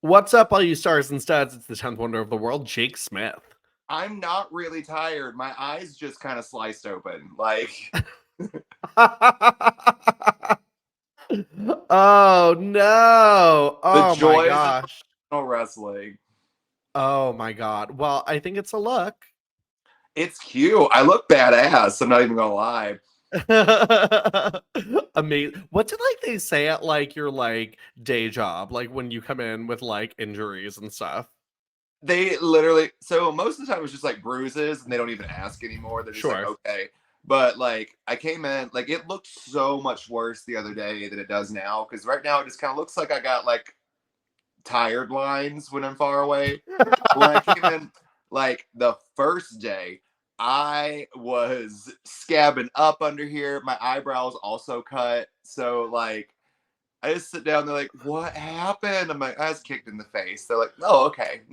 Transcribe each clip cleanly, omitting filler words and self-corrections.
What's up, all you stars and studs? It's the 10th wonder of the world, Jake Smith. I'm not really tired. My eyes just kind of sliced open. Like, Oh no! the Oh my joys of gosh! professional wrestling. Oh my god! Well, I think it's a look. It's cute. I look badass. I'm not even gonna lie. Amazing. What did like they say at like your like day job, like when you come in with like injuries and stuff? They literally, so most of the time it's just like bruises and they don't even ask anymore. They're just like, Sure. okay. But like, I came in, like, it looked so much worse the other day than it does now. Cause right now it just kind of looks like I got like tired lines when I'm far away. When I came in, like the first day, I was scabbing up under here. My eyebrows also cut. So like I just sit down, they're like, what happened? I'm like, I was kicked in the face. They're like, oh, okay.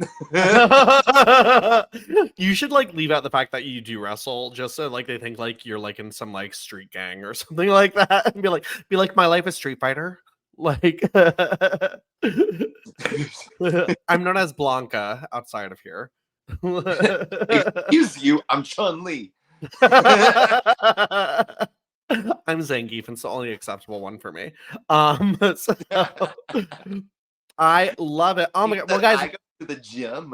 You should like leave out the fact that you do wrestle just so like they think like you're like in some like street gang or something like that and be like my life is Street Fighter. Like I'm known as Blanca outside of here. Excuse you, I'm Chun-Li. I'm Zangief, and it's the only acceptable one for me. So I love it. Oh my god! Well, guys, I go to the gym.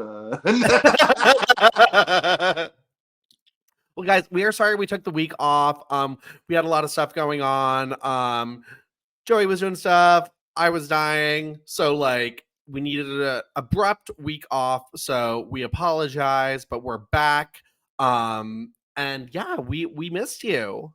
well, guys, we are sorry we took the week off. We had a lot of stuff going on. Joey was doing stuff. I was dying, so like we needed an abrupt week off. So we apologize, but we're back. And yeah, we missed you.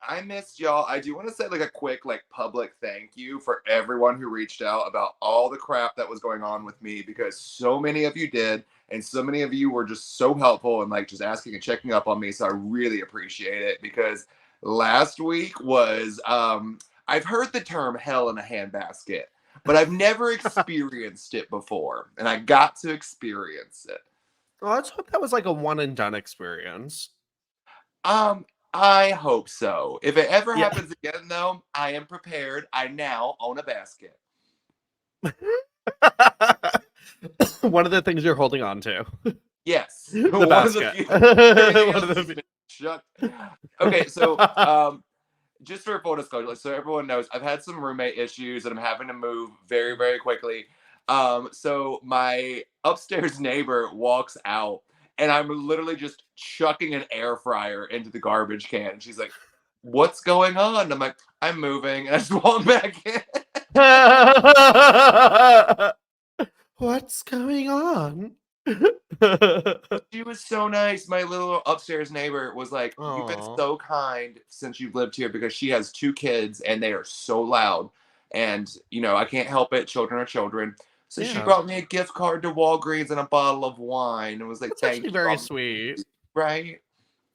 I missed y'all. I do want to say like a quick like public thank you for everyone who reached out about all the crap that was going on with me, because so many of you did, and so many of you were just so helpful and like just asking and checking up on me. So I really appreciate it, because last week was I've heard the term hell in a handbasket, but I've never experienced it before, and I got to experience it. Well, let's hope that was like a one and done experience. I hope so. If it ever Yeah. happens again, though, I am prepared. I now own a basket. One of the things you're holding on to. Yes. The One basket. of the few. Okay, so just for full disclosure, like, so everyone knows, I've had some roommate issues and I'm having to move very, very quickly. So my upstairs neighbor walks out and I'm literally just chucking an air fryer into the garbage can. She's like, what's going on? I'm like, I'm moving. And I just walk back in. What's going on? She was so nice. My little upstairs neighbor was like, you've been Aw. so kind since you've lived here, because she has 2 kids and they are so loud. And, you know, I can't help it. Children are children. So she Yeah. brought me a gift card to Walgreens and a bottle of wine and was like, That's thank actually you. very sweet. Right?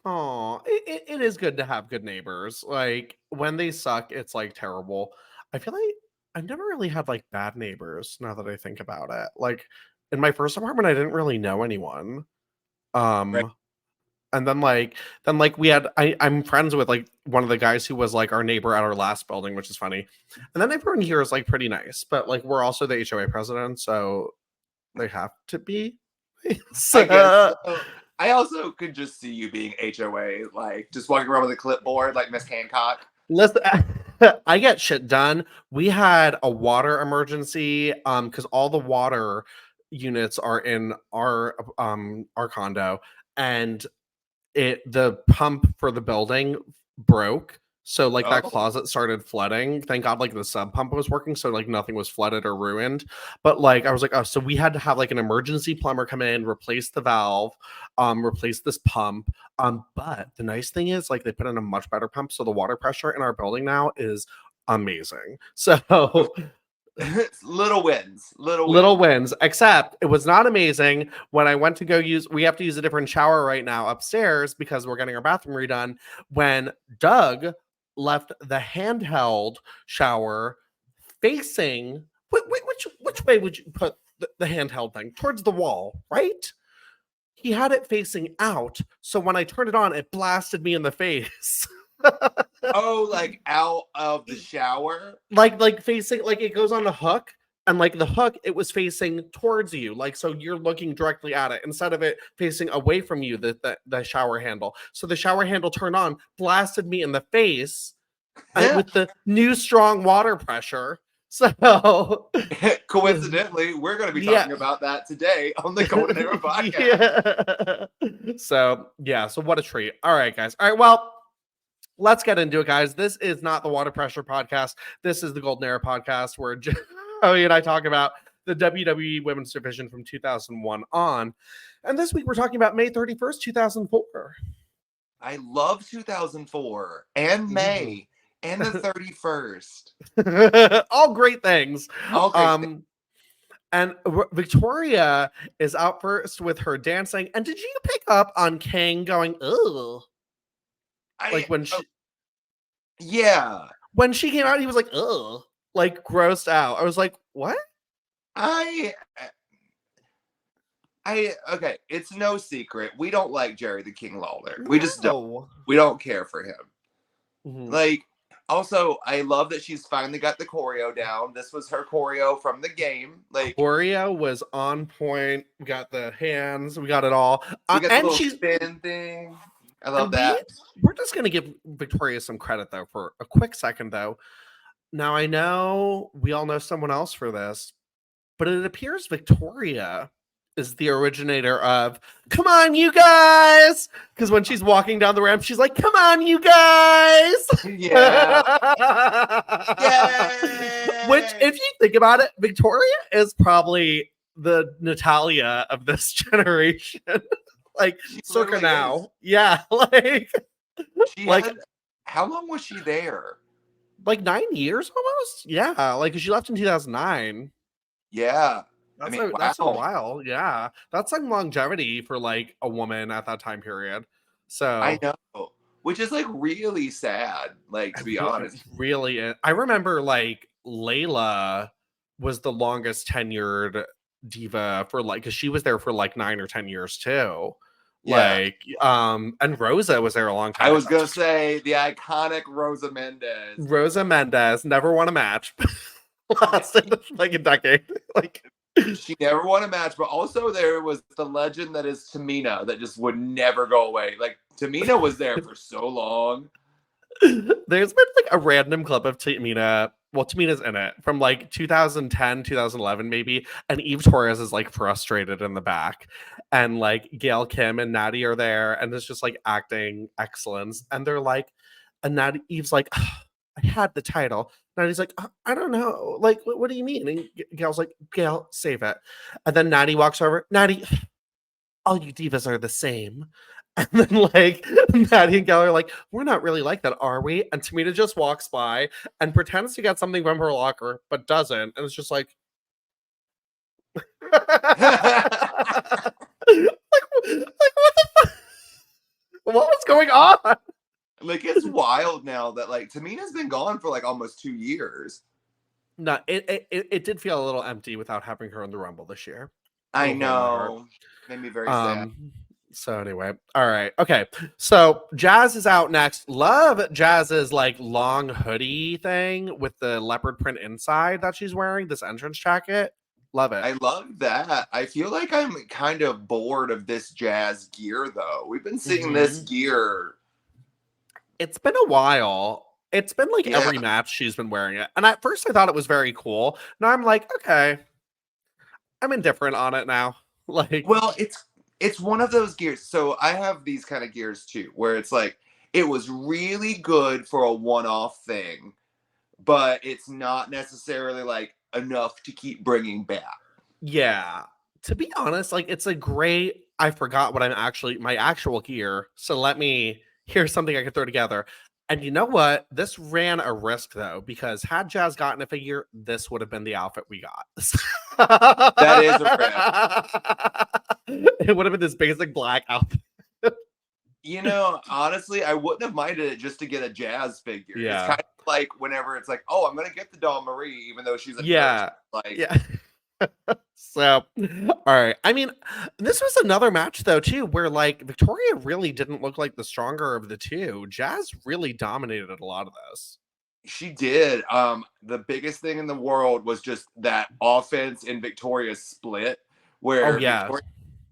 Oh, it is good to have good neighbors. Like when they suck, it's like terrible. I feel like I've never really had like bad neighbors now that I think about it. Like in my first apartment, I didn't really know anyone. Right. And then we had I'm friends with like one of the guys who was like our neighbor at our last building, which is funny. And then everyone here is like pretty nice, but like we're also the HOA president, so they have to be. I guess so. I also could just see you being HOA, like just walking around with a clipboard like Miss Hancock. Listen, I get shit done. We had a water emergency because all the water units are in our condo, and the pump for the building broke. So like that Oh. closet started flooding. Thank God like the sub pump was working, so like nothing was flooded or ruined. But like I was like, oh, so we had to have like an emergency plumber come in, replace the valve, replace this pump. But the nice thing is like they put in a much better pump, so the water pressure in our building now is amazing. So Little wins. little wins, except it was not amazing when I went to go we have to use a different shower right now upstairs because we're getting our bathroom redone. When Doug left the handheld shower facing which way would you put the handheld thing? Towards the wall, right? He had it facing out, so when I turned it on, it blasted me in the face. Oh, like out of the shower? like facing, like it goes on a hook And like the hook, it was facing towards you, like so you're looking directly at it instead of it facing away from you, the shower handle. So the shower handle turned on, blasted me in the face with the new strong water pressure. So coincidentally, we're going to be yeah. talking about that today on the Golden Era podcast. So what a treat. All right, guys. All right, well, let's get into it, guys. This is not the Water Pressure podcast. This is the Golden Era podcast where Joey and I talk about the WWE Women's Division from 2001 on. And this week we're talking about May 31st, 2004. I love 2004 and May and the 31st. All great things. All great things. And Victoria is out first with her dancing. And did you pick up on King going, ugh? Like when she... Yeah. When she came out, he was like, ugh. Like grossed out. I was like, what? Okay, it's no secret. We don't like Jerry the King Lawler. We just don't. We don't care for him. Mm-hmm. Like, also, I love that she's finally got the choreo down. This was her choreo from the game. Like, choreo was on point. We got the hands. We got it all. We got the little spin thing. I love that. We're just going to give Victoria some credit, though, for a quick second, though. Now, I know we all know someone else for this, but it appears Victoria is the originator of "Come on, you guys!" Because when she's walking down the ramp, she's like, "Come on, you guys!" Yeah. Which, if you think about it, Victoria is probably the Natalia of this generation. Like, circa really now. Is. Yeah. How long was she there? Like 9 years almost? Yeah. Like, she left in 2009. Yeah. That's a while. Yeah. That's like longevity for like a woman at that time period. So I know. Which is like really sad, like, to be honest. Really. I remember like Layla was the longest tenured diva for like, because she was there for like 9 or 10 years too. Yeah. Like, and Rosa was there a long time. I was gonna say the iconic Rosa Mendez. Rosa Mendez never won a match. Lasted like a decade. Like, she never won a match, but also there was the legend that is Tamina that just would never go away. Like, Tamina was there for so long. There's been like a random clip of Tamina. Well, Tamina's in it from like 2010, 2011, maybe. And Eve Torres is like frustrated in the back. And like Gail Kim and Natty are there. And it's just like acting excellence. And they're like, and Natty, Eve's like, oh, I had the title. Natty's like, I don't know. Like, what do you mean? And Gail's like, Gail, save it. And then Natty walks over. Natty, all you divas are the same. And then like Natty and Gail are like, we're not really like that, are we? And Tamina just walks by and pretends to get something from her locker, but doesn't. And it's just like, like what the fuck? What was going on? Like, it's wild now that like Tamina's been gone for like almost 2 years. No, it did feel a little empty without having her in the Rumble this year. I know. Made me very sad. So anyway, all right. Okay. So Jazz is out next. Love Jazz's like long hoodie thing with the leopard print inside that she's wearing, this entrance jacket. Love it. I love that. I feel like I'm kind of bored of this Jazz gear though. We've been seeing this gear. It's been a while. It's been like every match she's been wearing it. And at first I thought it was very cool. Now I'm like, okay. I'm indifferent on it now. Like, well, it's one of those gears. So I have these kind of gears too, where it's like, it was really good for a one-off thing, but it's not necessarily like enough to keep bringing back. Yeah. To be honest, like it's a great, I forgot what my actual gear. So here's something I could throw together. And you know what? This ran a risk though, because had Jazz gotten a figure, this would have been the outfit we got. That is a risk. It would have been this basic black outfit. You know, honestly, I wouldn't have minded it just to get a Jazz figure. Yeah. It's kind of like whenever it's like, oh, I'm gonna get the doll Marie, even though she's a yeah, like yeah. So, all right. I mean, this was another match though too, where like Victoria really didn't look like the stronger of the two. Jazz really dominated a lot of this. She did. The biggest thing in the world was just that offense in Victoria's split, Oh where yeah. Victoria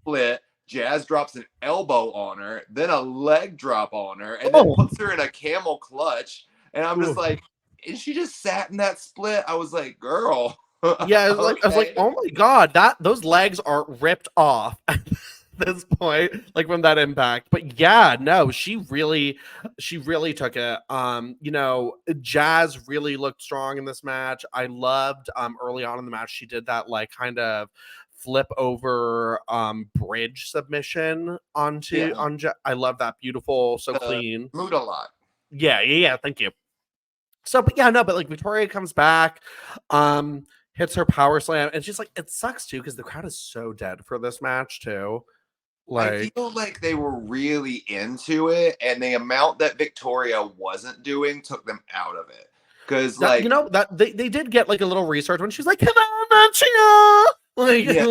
split, Jazz drops an elbow on her, then a leg drop on her, and then Oh puts her in a camel clutch. And I'm just ooh. like, and she just sat in that split. I was like, girl, Yeah, I was like, okay. oh my god, those legs are ripped off at this point, like from that impact. But yeah, no, she really took it. You know, Jazz really looked strong in this match. I loved early on in the match, she did that like kind of flip over bridge submission onto Yeah, on I love that, beautiful, so the clean. mood a lot. Yeah, thank you. So, but yeah, no, but like Victoria comes back, um, hits her power slam, and she's like, it sucks too because the crowd is so dead for this match too. I Like, feel like they were really into it, and the amount that Victoria wasn't doing took them out of it. Because, that, you like, know, that they did get like a little research when she's like, come on, Chia! Like, yeah,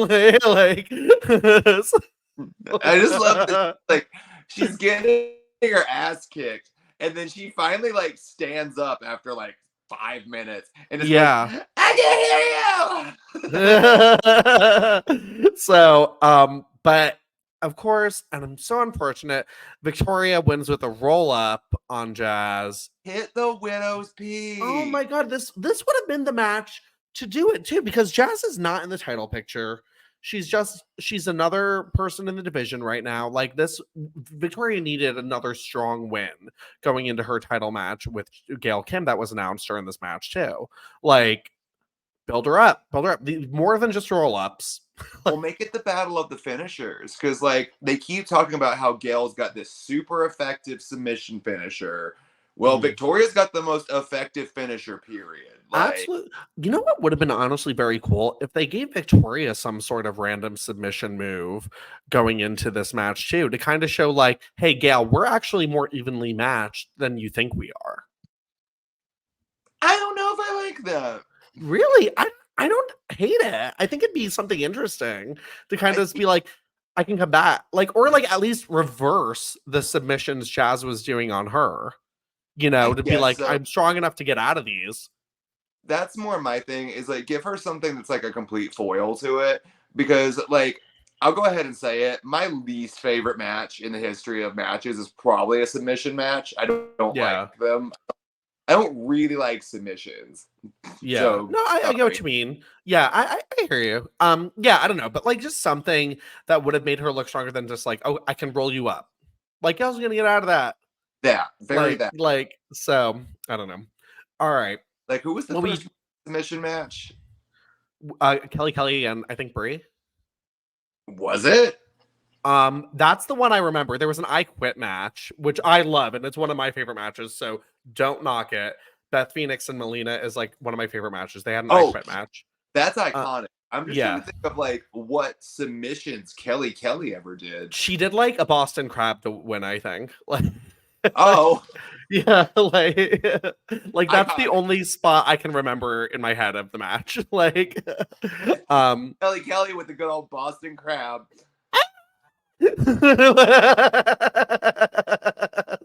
I just love that. Like, she's getting her ass kicked, and then she finally like stands up after like 5 minutes and just goes, yeah. "I can hear you." So, but of course, and I'm so unfortunate, Victoria wins with a roll up on Jazz. Hit the widow's Oh my peak. god, this would have been the match to do it too, because Jazz is not in the title picture. She's another person in the division right now. Like this, Victoria needed another strong win going into her title match with Gail Kim that was announced during this match too. Like build her up. More than just roll ups. Well, make it the battle of the finishers, because like they keep talking about how Gail's got this super effective submission finisher. Well, Mhm. Victoria's got the most effective finisher, period. Like, Absolutely. You know what would have been honestly very cool if they gave Victoria some sort of random submission move going into this match too, to kind of show like, hey, Gail, we're actually more evenly matched than you think we are. I don't know if I like that. Really, I don't hate it. I think it'd be something interesting to kind I of be like, I can come back, like, or like at least reverse the submissions Jazz was doing on her. You know, I to be guess like, so. I'm strong enough to get out of these. That's more my thing, is like give her something that's like a complete foil to it, because like I'll go ahead and say it, my least favorite match in the history of matches is probably a submission match. I don't Yeah. like them. I don't really like submissions. Yeah. So No, I get what sorry. you mean. Yeah, I hear you. Yeah, I don't know, but like just something that would have made her look stronger than just like, oh, I can roll you up. Like, I was gonna get out of that. That, very that. So I don't know. All right. Like, who was the Well, we first submission match? Kelly and I think Brie. Was it? That's the one I remember. There was an I Quit match, which I love, and it's one of my favorite matches. So don't knock it. Beth Phoenix and Melina is like one of my favorite matches. They had an I Oh, Quit match. that's Uh, iconic. I'm just trying yeah. to think of like what submissions Kelly ever did. She did like a Boston Crab to win, I think. Like, Oh, yeah, like that's the iconic. only spot I can remember in my head of the match. Like, um, Kelly with the good old Boston Crab.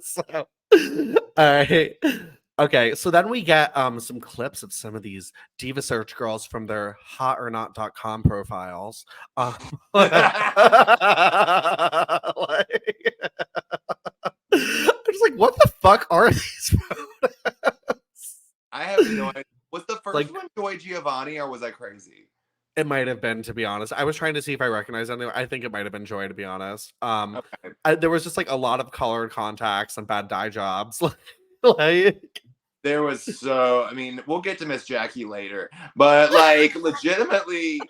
so, all right. Okay, so then we get some clips of some of these Diva Search girls from their hotornot.com profiles. Like, I'm just like, what the fuck are these photos? I have no idea. Was the first Like, one Joy Giovanni, or was I crazy? it might have been, to be honest. I was trying to see if I recognize anyone. I think it might have been Joy, to be honest. Okay. There was just like a lot of colored contacts and bad dye jobs. Like, There was so, I mean, we'll get to Miss Jackie later, but like legitimately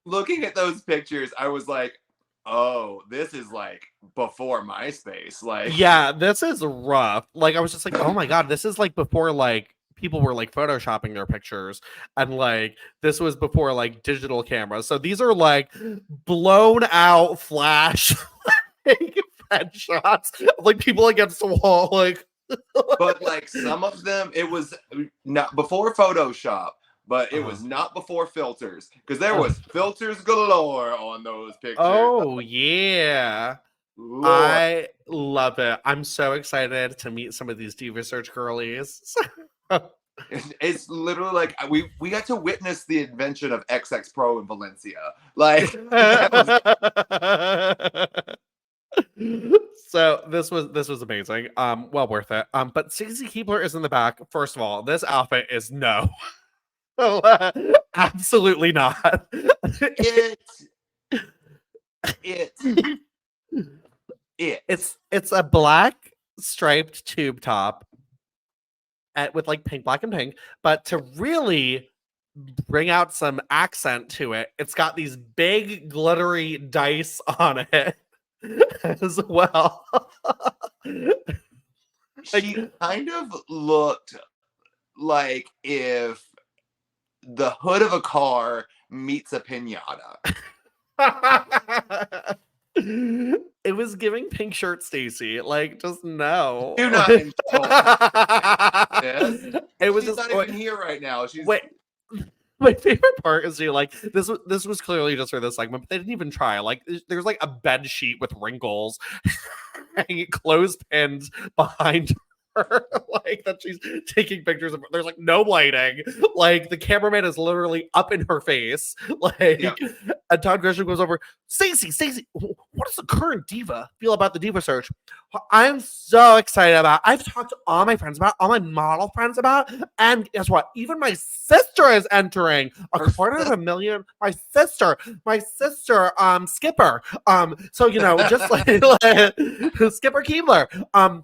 looking at those pictures, I was like, oh, this is like before MySpace. Like, yeah, this is rough. Like, I was just like, oh my god, this is like before like people were like photoshopping their pictures, and like this was before like digital cameras. So these are like blown out flash like, headshots of like people against the wall. Like, but like some of them, it was not before Photoshop, but it uh, was not before filters, because there was filters galore on those pictures. oh yeah. Lord. I love it. I'm so excited to meet some of these Diva Search girlies. It's literally like we got to witness the invention of XX Pro in Valencia. Like that was So this was amazing. Well worth it. But Stacy Keibler is in the back. First of all, this outfit is no. Absolutely not. it. It's a black striped tube top with like pink, black, and pink. But to really bring out some accent to it, it's got these big glittery dice on it as well. She kind of looked like if the hood of a car meets a pinata. It was giving pink shirt Stacy. Like, just no. Do not insult this. It was She's just not even here right now. She's wait. My favorite part is like this was clearly just for this segment, but they didn't even try. Like there's like a bed sheet with wrinkles hanging clothespins behind her, like that she's taking pictures of. There's like no lighting. Like the cameraman is literally up in her face. Like Yeah. and Todd Grisham goes over, Stacy, what does the current diva feel about the Diva Search? I'm so excited about. I've talked to all my friends about, all my model friends about, and guess what? Even my sister is entering. $250,000. My sister, Skipper. So you know, just like Skipper Keibler.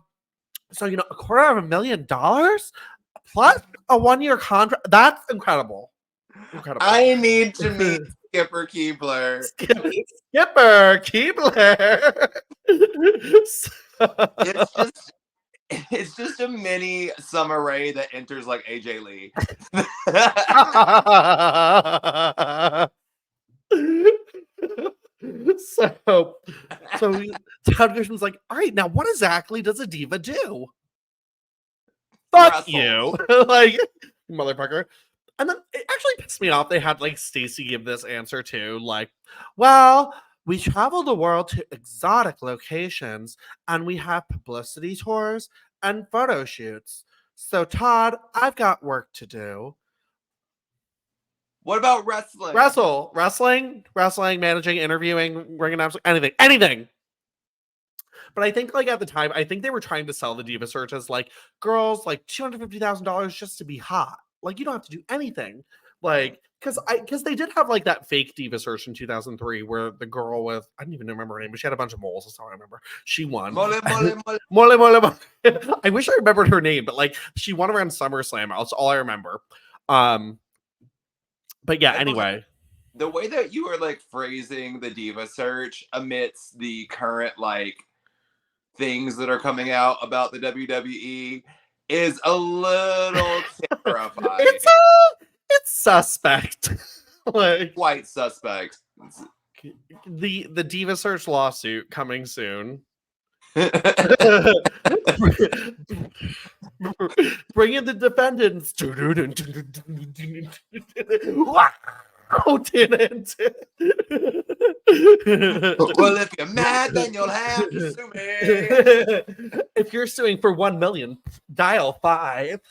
So you know, $250,000 plus a 1-year contract. That's incredible. Incredible. I need to meet Skipper Keibler. Skipper Keibler. It's just a mini Summer Rae that enters like AJ Lee. so Todd Grisham's like, all right, now what exactly does a diva do? Fuck Wrestle. you. Like, motherfucker. And then it actually pissed me off. They had like Stacy give this answer too. Like, well, we travel the world to exotic locations and we have publicity tours and photo shoots. So, Todd, I've got work to do. What about wrestling? Wrestling, managing, interviewing, ring announcing, anything. But I think like at the time, I think they were trying to sell the Diva Search as like girls like $250,000 just to be hot. Like you don't have to do anything. Like because they did have like that fake Diva Search in 2003 where the girl with I don't even remember her name, but she had a bunch of moles. That's how I remember. She won. Mole. I wish I remembered her name, but like she won around SummerSlam. That's all I remember. But yeah, anyway. The way that you are like phrasing the Diva Search amidst the current like things that are coming out about the WWE is a little terrifying. It's suspect. Like quite suspect. The Diva Search lawsuit coming soon. Bring in the defendants. Well, if you're mad, then you'll have to sue me. If you're suing for 1 million, dial 5.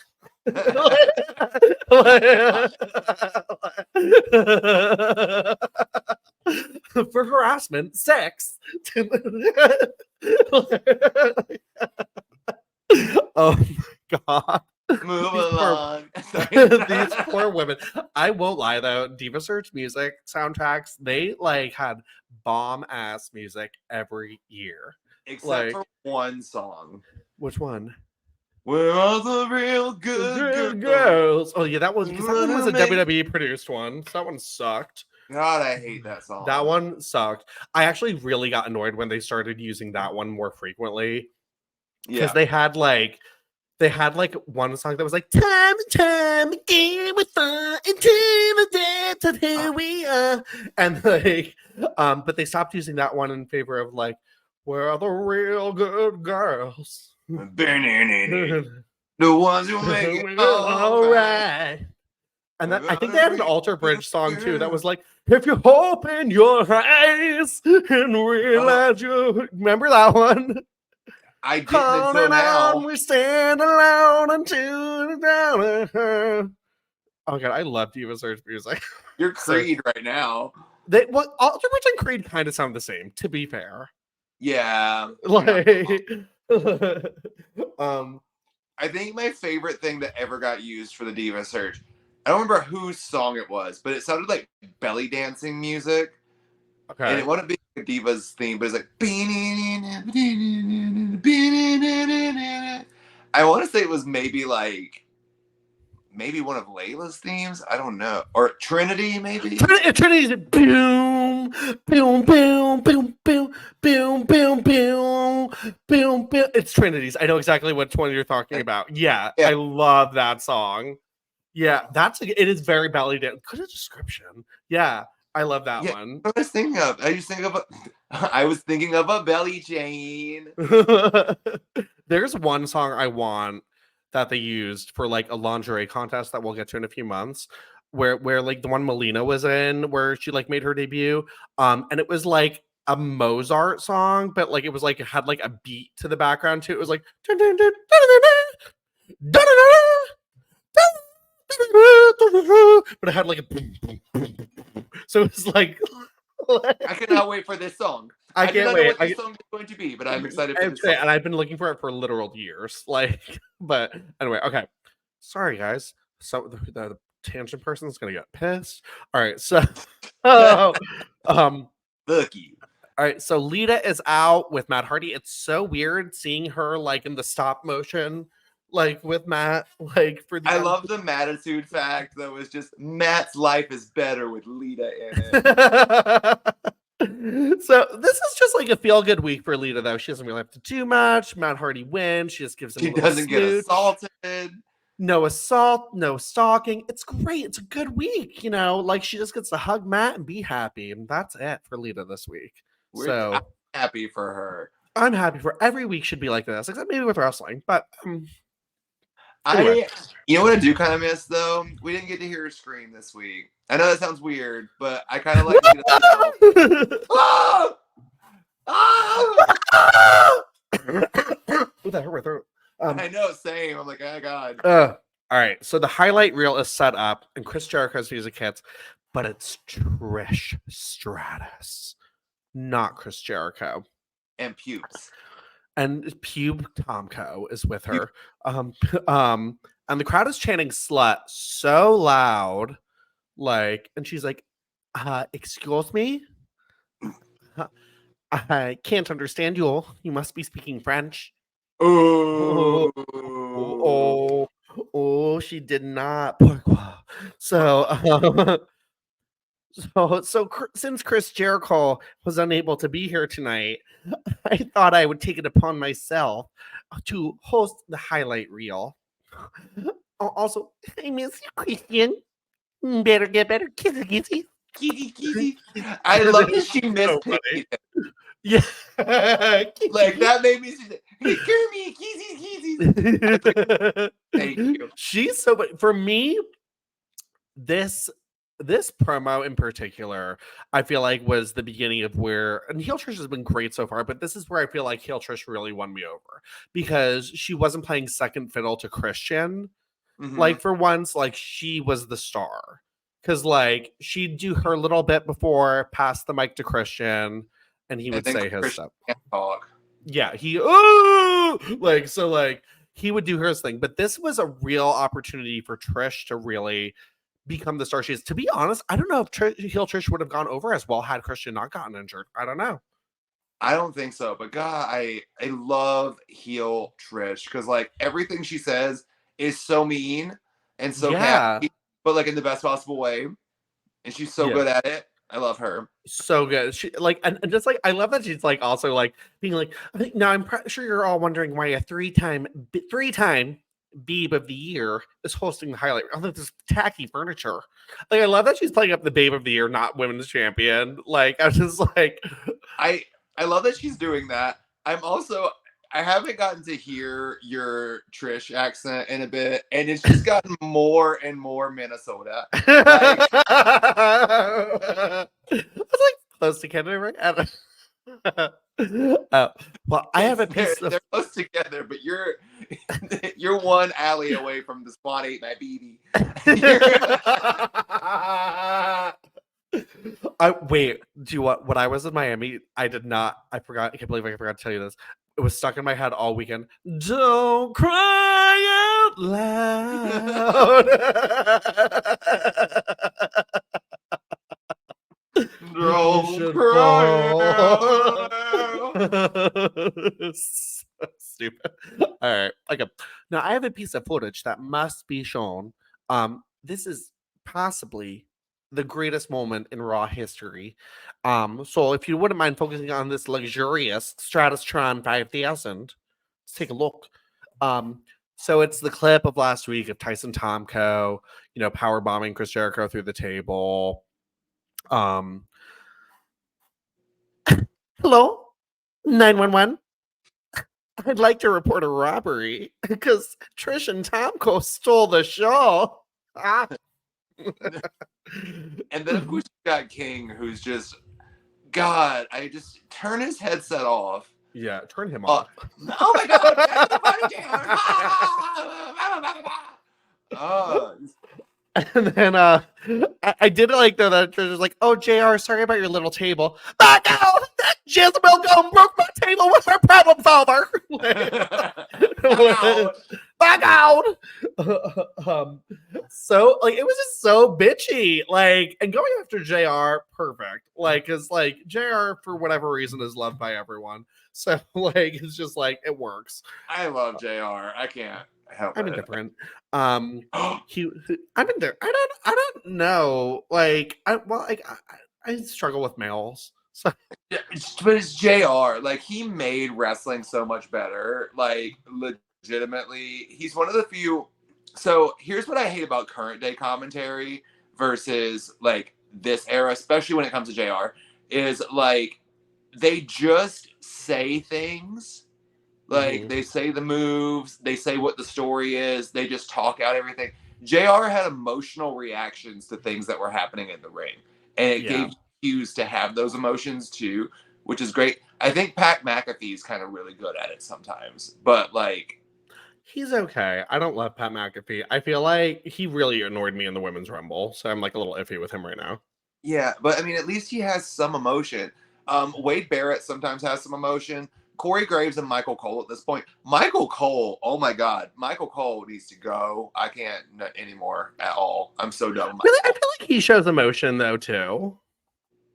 For harassment, 6. Oh my god. Move along. These poor women. I won't lie though, Diva Search music soundtracks, they like had bomb ass music every year. Except for one song. Which one? We're all the real good girls. Oh yeah, that one was a WWE produced one. So that one sucked. God, I hate that song. That one sucked. I actually really got annoyed when they started using that one more frequently. Because they had like one song that was like time and time again with fun until the dance and here we are. And like but they stopped using that one in favor of like we're the real good girls. The ones who make it all right. And then I think they had an alter bridge song too that was like, if you open your eyes and realize you remember that one? I didn't until now. We stand alone until the oh god, I love Diva Search music. You're Creed right now. Alter Bridge and Creed kind of sound the same, to be fair. Yeah. Like I think my favorite thing that ever got used for the Diva Search, I don't remember whose song it was, but it sounded like belly dancing music. Okay. And it wouldn't be a Diva's theme, but it's like I want to say it was maybe one of Layla's themes. I don't know. Or Trinity, maybe? Trinity's boom, boom, boom, boom, boom, boom, boom, boom, boom, boom. It's Trinity's. I know exactly which one you're talking about. Yeah, I love that song. Yeah, it is very belly dance. Good description. Yeah, I love that one. I was thinking of a belly chain. There's one song I want that they used for like a lingerie contest that we'll get to in a few months, where like the one Melina was in, where she like made her debut, and it was like a Mozart song, but like it was like it had like a beat to the background too. It was like but it had like a boom, boom, boom, boom. So it's like I cannot wait for this song. I can't wait. Know what this song is going to be, but I'm excited for this song. And I've been looking for it for literal years. Like, but anyway, okay. Sorry, guys. So the tangent person is gonna get pissed. All right, so look you. All right, so Lita is out with Matt Hardy. It's so weird seeing her like in the stop motion, like with Matt. Like for the I love the Mattitude fact that was just Matt's life is better with Lita in it. So this is just like a feel-good week for Lita, though. She doesn't really have to do much. Matt Hardy wins. She just gives him. She doesn't get assaulted. No assault, no stalking. It's great. It's a good week, you know. Like she just gets to hug Matt and be happy, and that's it for Lita this week. I'm happy for her. I'm happy for every week should be like this, except maybe with wrestling. But anyway. You know what I do kind of miss though? We didn't get to hear her scream this week. I know that sounds weird, but I kind of like. Ooh, that hurt my throat. I know, same. I'm like, oh god. All right, so the highlight reel is set up, and Chris Jericho's music hits, but it's Trish Stratus, not Chris Jericho. And pubes. And Pube Tomko is with her. And the crowd is chanting "slut" so loud, like, and she's like, "Excuse me, I can't understand you. You must be speaking French." Oh, she did not. So, since Chris Jericho was unable to be here tonight, I thought I would take it upon myself to host the highlight reel. Also, I miss you, Christian. Better get better. Kissy. I love that she missed it. Yeah. Like that made me say, Kissy. Thank you. She's so, but for me, this promo in particular, I feel like was the beginning of where, and Heel Trish has been great so far, but this is where I feel like Heel Trish really won me over because she wasn't playing second fiddle to Christian. Mm-hmm. Like for once, like she was the star because like she'd do her little bit before, pass the mic to Christian, and he would say his stuff. Yeah, he he would do his thing, but this was a real opportunity for Trish to really become the star she is. To be honest, I don't know if Heel Trish would have gone over as well had Christian not gotten injured. I don't know. I don't think so, but God, I love Heel Trish because like everything she says is so mean and so happy, but like in the best possible way, and she's so good at it. I love her. So good. She like and just like I love that she's like also like being like now I'm sure you're all wondering why a three-time Babe of the Year is hosting the highlight. I love this tacky furniture. Like I love that she's playing up the Babe of the Year, not women's champion. Like I'm just like I love that she's doing that. I'm also I haven't gotten to hear your Trish accent in a bit, and it's just gotten more and more Minnesota. Like, I was like close to Canada, right? Well, I have a piece of. they're close together, but you're one alley away from the squad ate my baby. Wait, do you what? When I was in Miami, I did not. I forgot. I can't believe I forgot to tell you this. It was stuck in my head all weekend. Don't cry out loud. Don't cry out loud. So stupid. All right. Okay. Now I have a piece of footage that must be shown. This is possibly the greatest moment in Raw history. So if you wouldn't mind focusing on this luxurious Stratus 5000, let's take a look. So it's the clip of last week of Tyson Tomko, power bombing Chris Jericho through the table. Hello, 911. I'd like to report a robbery because Trish and Tomko stole the show. And then of course you got King, who's just God. I just turn his headset off. Yeah, turn him off. Oh my God! And then I did it like that. Trish was like, "Oh, JR, sorry about your little table. Back out! Jezebel gone broke my table with her problem solver. Back out!" So like it was just so bitchy, like, and going after JR, perfect, like, because like JR for whatever reason is loved by everyone. So like it's just like it works. I love JR. I can't help it. I'm indifferent. I'm indifferent. I don't know. Like I struggle with males. So Yeah, but it's JR. Like, he made wrestling so much better. Like, legitimately, he's one of the few. So here's what I hate about current day commentary versus like this era, especially when it comes to JR, is like they just say things. Like, they say the moves, they say what the story is, they just talk out everything. JR had emotional reactions to things that were happening in the ring, and it gave cues to have those emotions too, which is great. I think Pat McAfee's kind of really good at it sometimes, but like, he's okay. I don't love Pat McAfee. I feel like he really annoyed me in the Women's Rumble, so I'm like a little iffy with him right now. Yeah, but I mean, at least he has some emotion. Wade Barrett sometimes has some emotion. Corey Graves and Michael Cole at this point. Michael Cole, oh my God, Michael Cole needs to go. I can't anymore at all. I'm so done. Really, I feel like he shows emotion though too.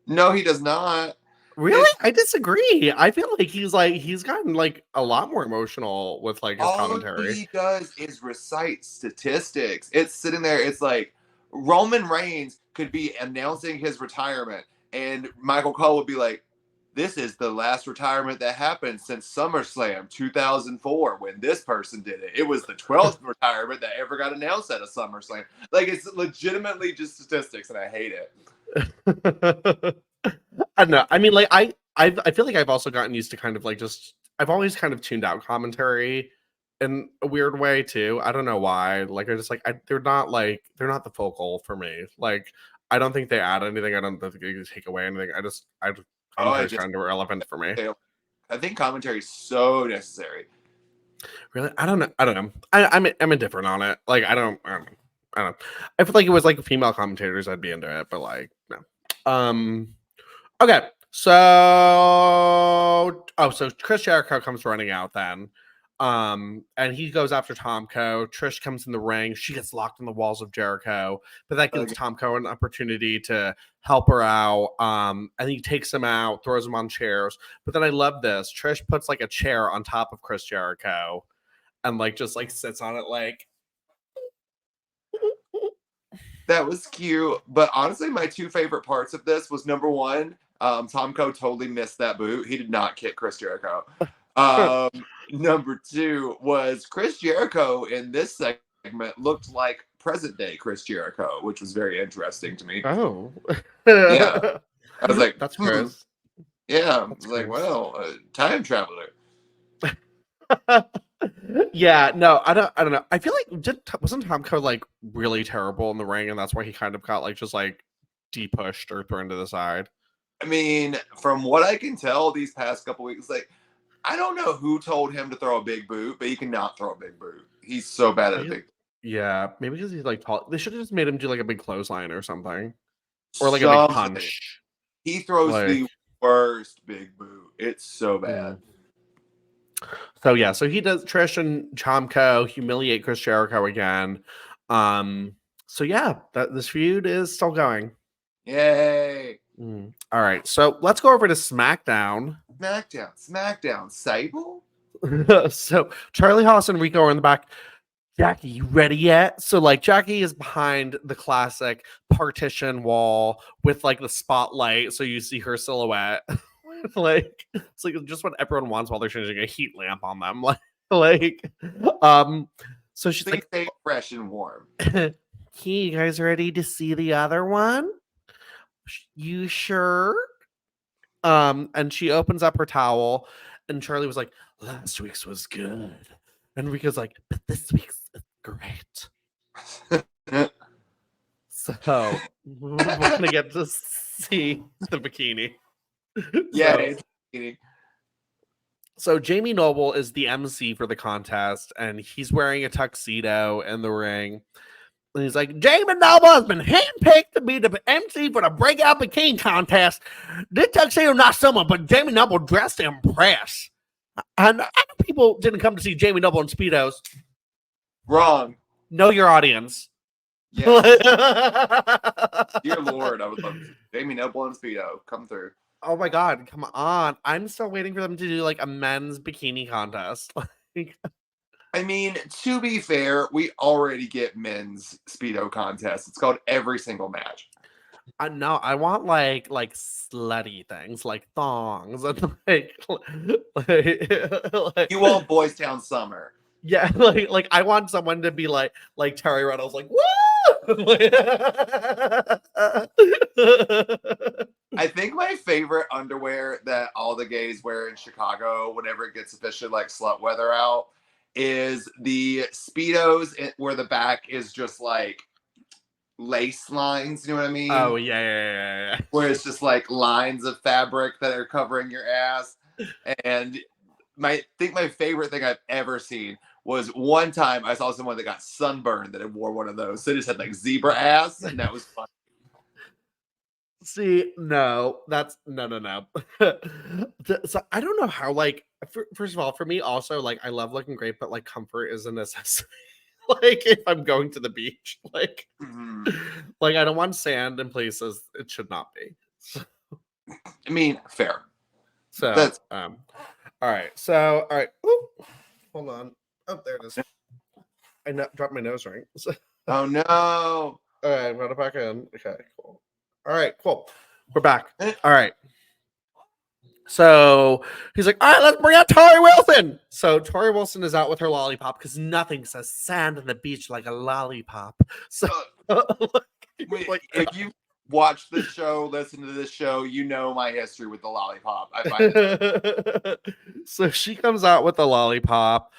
No, he does not. Really? I disagree. I feel like he's gotten like a lot more emotional with like his commentary. All he does is recite statistics. It's sitting there. It's like Roman Reigns could be announcing his retirement, and Michael Cole would be like, "This is the last retirement that happened since SummerSlam 2004 when this person did it. It was the 12th retirement that ever got announced at a SummerSlam." Like, it's legitimately just statistics, and I hate it. I don't know. I mean, like I feel like I've also gotten used to kind of like just I've always kind of tuned out commentary in a weird way too. I don't know why. Like I just like they're not the focal for me. Like I don't think they add anything. I don't think they take away anything. Commentary is kind of irrelevant for me. I think commentary is so necessary. Really, I don't know. I'm indifferent on it. Like I don't know. I feel like it was like female commentators, I'd be into it, but like no. Okay, so Chris Jericho comes running out then, and he goes after Tomko. Trish comes in the ring. She gets locked in the walls of Jericho, but that gives Tomko an opportunity to help her out. And he takes him out, throws him on chairs. But then I love this. Trish puts like a chair on top of Chris Jericho, and like just like sits on it like. That was cute. But honestly, my two favorite parts of this was number one, Tomko totally missed that boot. He did not kick Chris Jericho. Number two was Chris Jericho in this segment looked like present day Chris Jericho, which was very interesting to me. Oh. Yeah. I was like, that's Chris. Yeah. I was like, well, time traveler. Yeah, no, I don't know. I feel like wasn't Tomko like really terrible in the ring, and that's why he kind of got like just like de-pushed or thrown to the side. I mean, from what I can tell these past couple weeks, like I don't know who told him to throw a big boot, but he cannot throw a big boot. He's so bad at a big. Yeah, maybe because he's like tall. They should have just made him do like a big clothesline or something, or like a big Something. punch. He throws Like, the worst big boot. It's so bad. So yeah, so he does. Trish and Tomko humiliate Chris Jericho again. So yeah, this feud is still going. Yay! All right, so let's go over to SmackDown. SmackDown. Sable. So Charlie Haas and Rico are in the back. Jackie, you ready yet? So like Jackie is behind the classic partition wall with like the spotlight, so you see her silhouette. Like it's like just what everyone wants while they're changing a heat lamp on them. So she's like, stay fresh and warm. "Hey, you guys ready to see the other one? You sure?" And she opens up her towel, and Charlie was like, "Last week's was good," and Rico's like, "But this week's is great." So we're gonna get to see the bikini. Yeah. So Jamie Noble is the MC for the contest, and he's wearing a tuxedo in the ring. And he's like, Jamie Noble has been handpicked to be the MC for the Breakout Bikini Contest. This tuxedo not someone, but Jamie Noble dressed to impress. And people didn't come to see Jamie Noble in Speedos. Wrong. Know your audience. Yeah. Dear Lord, I would love to see Jamie Noble and Speedo come through. Oh my God, come on. I'm still waiting for them to do like a men's bikini contest. I mean, to be fair, we already get men's Speedo contests. It's called every single match. No, I want like slutty things, like thongs and like You want Boys Town Summer. Yeah, like I want someone to be like Terry Reynolds, like, woo! I think my favorite underwear that all the gays wear in Chicago whenever it gets officially like slut weather out is the Speedos where the back is just like lace lines, you know what I mean? Oh yeah. Where it's just like lines of fabric that are covering your ass. And I think my favorite thing I've ever seen was one time I saw someone that got sunburned that had wore one of those. So they just had like zebra ass, and that was fun. See, no, that's no. So I don't know how, like, first of all, for me also, like, I love looking great, but like comfort is a necessity. Like if I'm going to the beach, like, like I don't want sand in places it should not be. I mean, fair. So that's all right. So all right. Ooh, hold on. Oh, there it is. I dropped my nose ring. Oh no. All right, put it back in. Okay, cool. All right, cool. We're back. All right. So he's like, all right, let's bring out Torrie Wilson. So Torrie Wilson is out with her lollipop because nothing says sand on the beach like a lollipop. So if you watch this show, listen to this show, you know my history with the lollipop. I find it. So she comes out with the lollipop.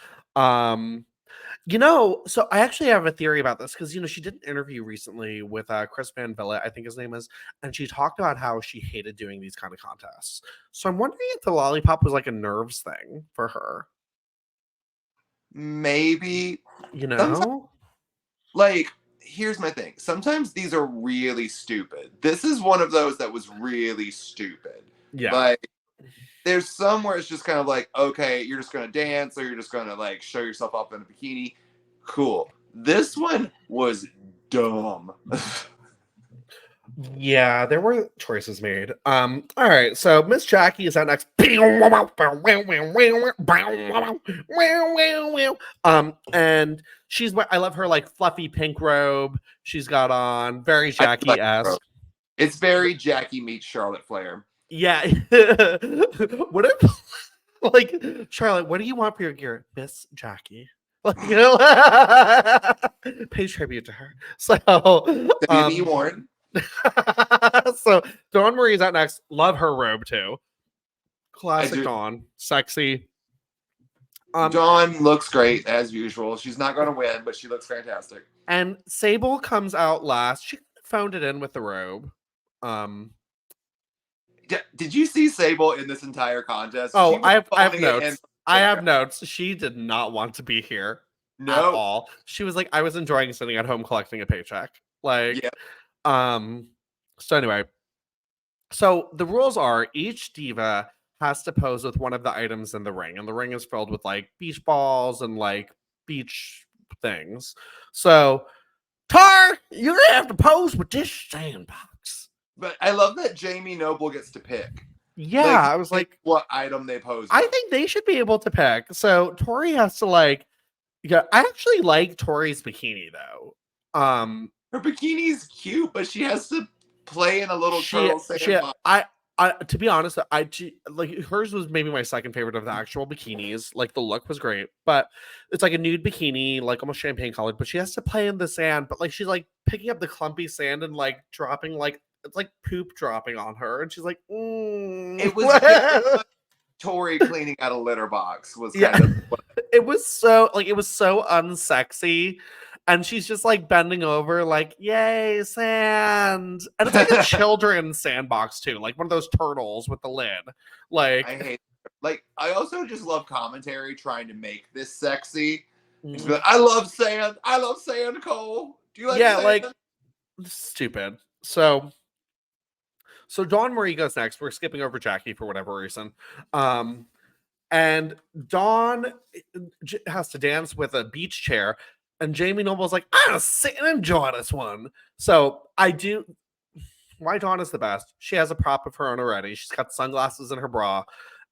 You know, so I actually have a theory about this because, you know, she did an interview recently with Chris Van Vliet, I think his name is, and she talked about how she hated doing these kind of contests. So I'm wondering if the lollipop was like a nerves thing for her. Maybe. You know? Like, here's my thing. Sometimes these are really stupid. This is one of those that was really stupid. Yeah. Like, there's some where it's just kind of like, okay, you're just going to dance or you're just going to like show yourself up in a bikini. Cool. This one was dumb. Yeah, there were choices made. All right, so Miss Jackie is out next. And I love her like fluffy pink robe she's got on, very Jackie-esque. It's very Jackie meets Charlotte Flair. Yeah. What if, like, Charlotte, what do you want for your gear? Miss Jackie. Like, you know, pay tribute to her. So, Warren. So Dawn Marie's out next. Love her robe too. Classic Dawn. Sexy. Dawn looks great as usual. She's not going to win, but she looks fantastic. And Sable comes out last. She phoned it in with the robe. Did you see Sable in this entire contest? Oh, She was I have phoning it in. notes. I have notes. She did not want to be here at No. all. She was like, I was enjoying sitting at home collecting a paycheck. Like, Yeah. So anyway, so the rules are each diva has to pose with one of the items in the ring, and the ring is filled with like beach balls and like beach things. So, Tar, you're gonna have to pose with this sandbox. But I love that Jamie Noble gets to pick. Yeah, Like, I was like, what item they pose I with. think they should be able to pick. So Torrie has to like, yeah, I actually like Torrie's bikini though. Her bikini's cute, but she has to play in a little turtle sandbox. To be honest, like hers was maybe my second favorite of the actual bikinis. Like the look was great, but it's like a nude bikini, like almost champagne colored. But she has to play in the sand. But like she's like picking up the clumpy sand and like dropping like it's like poop dropping on her, and she's like, It was Torrie cleaning out a litter box. Was kind of it was so unsexy. And she's just like bending over, like, yay, sand. And it's like a children's sandbox, too. Like one of those turtles with the lid. Like, I hate it. Like, I also just love commentary trying to make this sexy. Like, I love sand. I love sand, Cole. Do you like sand? Like, stupid. So Dawn Marie goes next. We're skipping over Jackie for whatever reason. And Dawn has to dance with a beach chair. And Jamie Noble's like, I'm gonna sit and enjoy this one. So I do. Why Dawn is the best? She has a prop of her own already. She's got sunglasses in her bra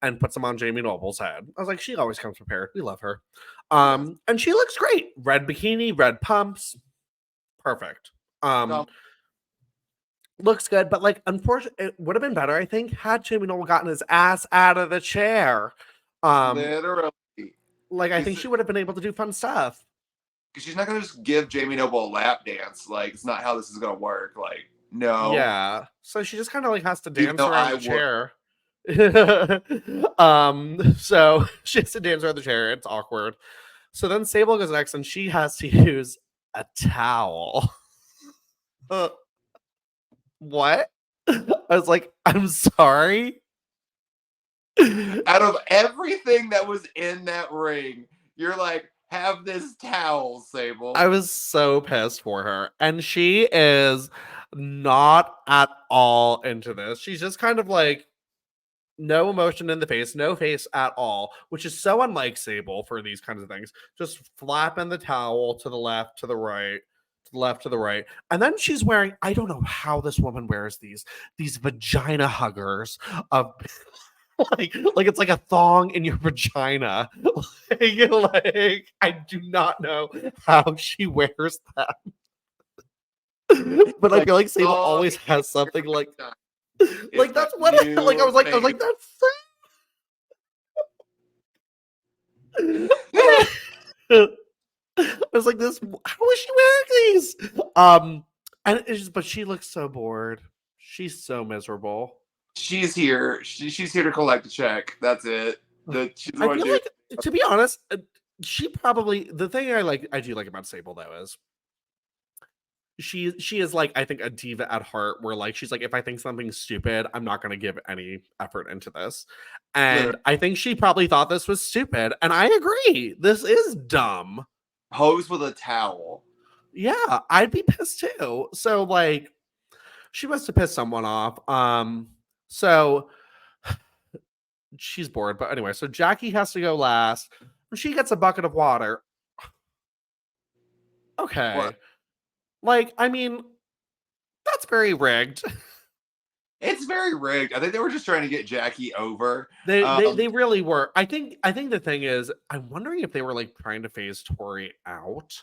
and puts them on Jamie Noble's head. I was like, she always comes prepared. We love her. And she looks great. Red bikini, red pumps. Perfect. Looks good, but like, unfortunately, it would have been better, I think, had Jamie Noble gotten his ass out of the chair. Literally. Like, I think she would have been able to do fun stuff. Because she's not going to just give Jamie Noble a lap dance. Like, it's not how this is going to work. Like, no. Yeah. So she just kind of like has to dance though around I the chair. So she has to dance around the chair. It's awkward. So then Sable goes next and she has to use a towel. What? I was like, I'm sorry. Out of everything that was in that ring, you're like, have this towel, Sable. I was so pissed for her. And she is not at all into this. She's just kind of like, no emotion in the face, no face at all, which is so unlike Sable for these kinds of things. Just flapping the towel to the left, to the right, to the left, to the right. And then she's wearing, I don't know how this woman wears these vagina huggers of like it's like a thong in your vagina. like I do not know how she wears that. But I feel like Sable always has something like that's what like I was like that's I was like, this how is she wearing these? And it's just, but she looks so bored. She's so miserable. She's here. She's here to collect a check. That's it. I feel like, to be honest, she probably the thing I do like about Sable though is she is like, I think, a diva at heart where like she's like, if I think something's stupid, I'm not gonna give any effort into this. And I think she probably thought this was stupid. And I agree. This is dumb. Pose with a towel. Yeah, I'd be pissed too. So like she must have pissed someone off. So she's bored, but anyway, so Jackie has to go last. She gets a bucket of water. Okay. What? Like, I mean, that's very rigged. It's very rigged. I think they were just trying to get Jackie over. They really were. I think the thing is, I'm wondering if they were like trying to phase Torrie out.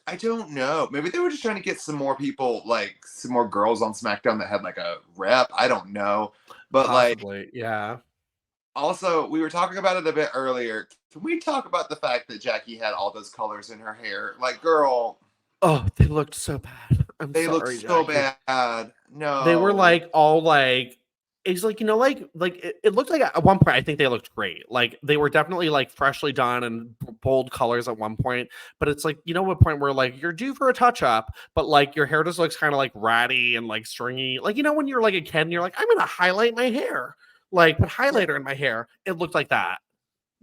I don't know. Maybe they were just trying to get some more people, like some more girls on SmackDown that had like a rep. I don't know. But possibly, yeah. Also, we were talking about it a bit earlier. Can we talk about the fact that Jackie had all those colors in her hair? Like, girl. Oh, they looked so bad. They looked so bad. No. They were like all like It's like, it looked like at one point, I think they looked great. Like they were definitely like freshly done and bold colors at one point. But it's like, a point where like you're due for a touch up, but like your hair just looks kind of like ratty and like stringy. Like, when you're like a kid and you're like, I'm going to highlight my hair, like put highlighter in my hair. It looked like that.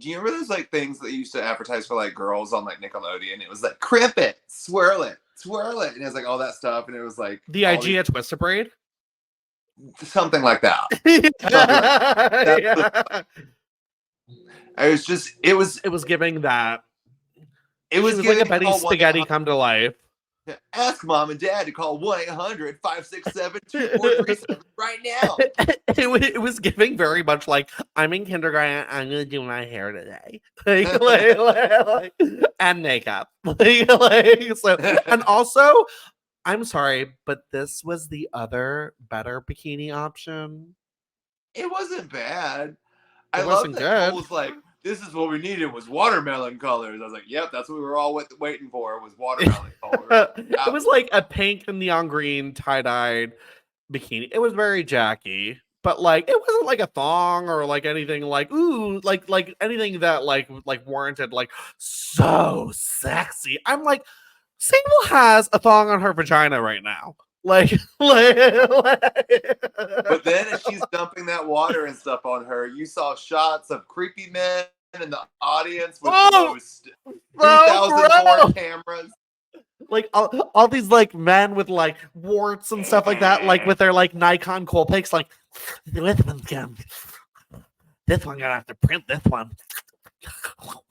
Do you remember those like things that used to advertise for like girls on like Nickelodeon? It was like crimp it, swirl it, and it was like all that stuff. And it was like The IG at Twist a Braid. Something like that. Yeah. It was giving that. It was like a Betty Spaghetti come to life. Ask mom and dad to call 1-800-567-2437 right now. It was giving very much like, I'm in kindergarten, I'm gonna do my hair today, and makeup, so. And also, I'm sorry, but this was the other better bikini option. It wasn't bad. It wasn't good. It was like, this is what we needed was watermelon colors. I was like, yep, that's what we were all waiting for, was watermelon colors. It was like a pink and neon green tie-dyed bikini. It was very Jackie, but like it wasn't like a thong or like anything like like anything that like warranted like so sexy. I'm like, Sable has a thong on her vagina right now. But then as she's dumping that water and stuff on her, you saw shots of creepy men in the audience with those 2004 cameras. Like all these like men with like warts and stuff like that, like with their like Nikon Coolpix, like this one gonna have to print this one.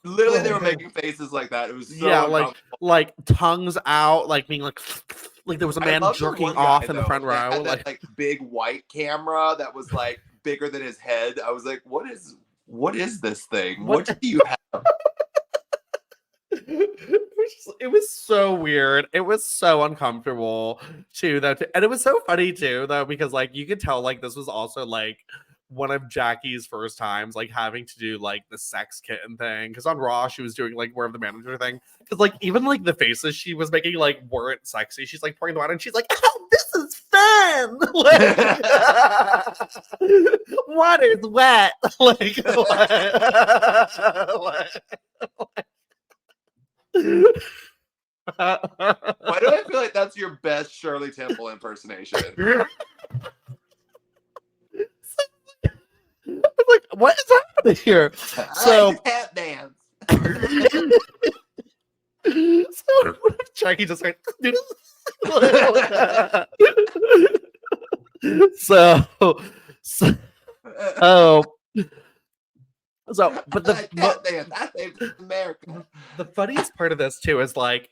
Literally, they were making faces like that. It was so like tongues out, like being like there was a man jerking off in the front row, like big white camera that was like bigger than his head. I was like, what is this thing? What do you have? It was so weird. It was so uncomfortable too, though, and it was so funny too, though, because like you could tell like this was also like one of Jackie's first times like having to do like the sex kitten thing, because on Raw she was doing like more of the manager thing, because like even like the faces she was making like weren't sexy. She's like pouring the water and she's like, oh, this is fun. Water's wet. Why do I feel like that's your best Shirley Temple impersonation? I'm like, what is happening here? So tap dance. So what if Jackie just like so but the funniest part of this too is like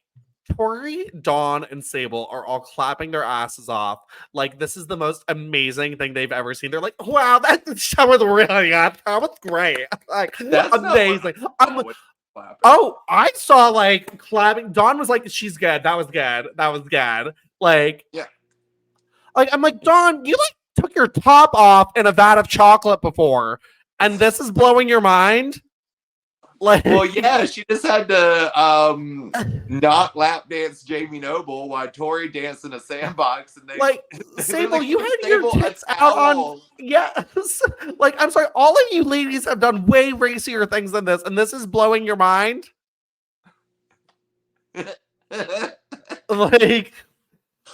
Torrie, Dawn, and Sable are all clapping their asses off. Like, this is the most amazing thing they've ever seen. They're like, wow, that was really good. That was great. Like, that's amazing. I'm like, oh, I saw like clapping. Dawn was like, she's good. That was good. That was good. Like, yeah. Like, I'm like, Dawn, you like took your top off in a vat of chocolate before, and this is blowing your mind? Like, well, yeah, she just had to not lap dance Jamie Noble while Torrie danced in a sandbox, and they like Sable, you had your tits out on. Yes, like I'm sorry, all of you ladies have done way racier things than this, and this is blowing your mind.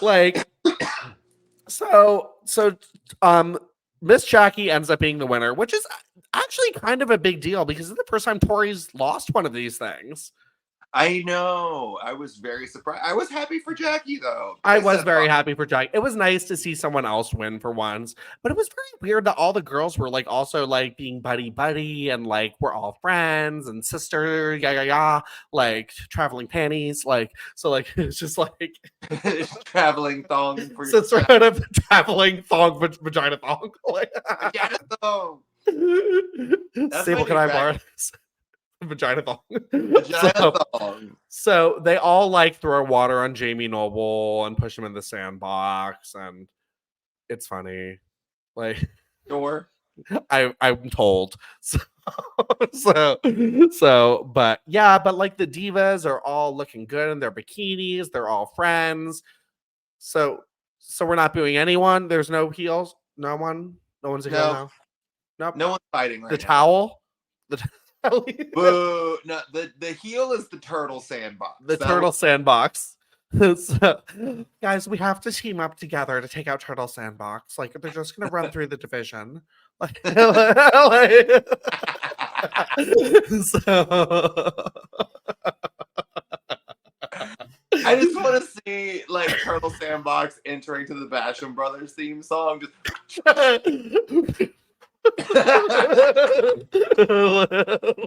like, so Miss Jackie ends up being the winner, which is actually kind of a big deal because it's the first time Torrie's lost one of these things. I know. I was very surprised. I was happy for Jackie, though. I was very happy for Jackie. It was nice to see someone else win for once, but it was very weird that all the girls were like also like being buddy and like we're all friends and sister, like traveling panties, like so like it's just like traveling thong for so sort of traveling thong vagina thong. Vagina thong. Sable, can I borrow this? Vagina thong. So they all like throw water on Jamie Noble and push him in the sandbox, and it's funny. Like, sure, I'm told. But yeah, but like the divas are all looking good in their bikinis. They're all friends. So we're not booing anyone. There's no heels. No one. No one's a heel No. now? Nope. No one's fighting right The now. towel? The towel? Boo. No, the heel is the turtle sandbox. The That Turtle was- Sandbox. So, guys, we have to team up together to take out Turtle Sandbox. Like, they're just going to run through the division. Like, so... I just want to see like Turtle Sandbox entering to the Basham Brothers theme song.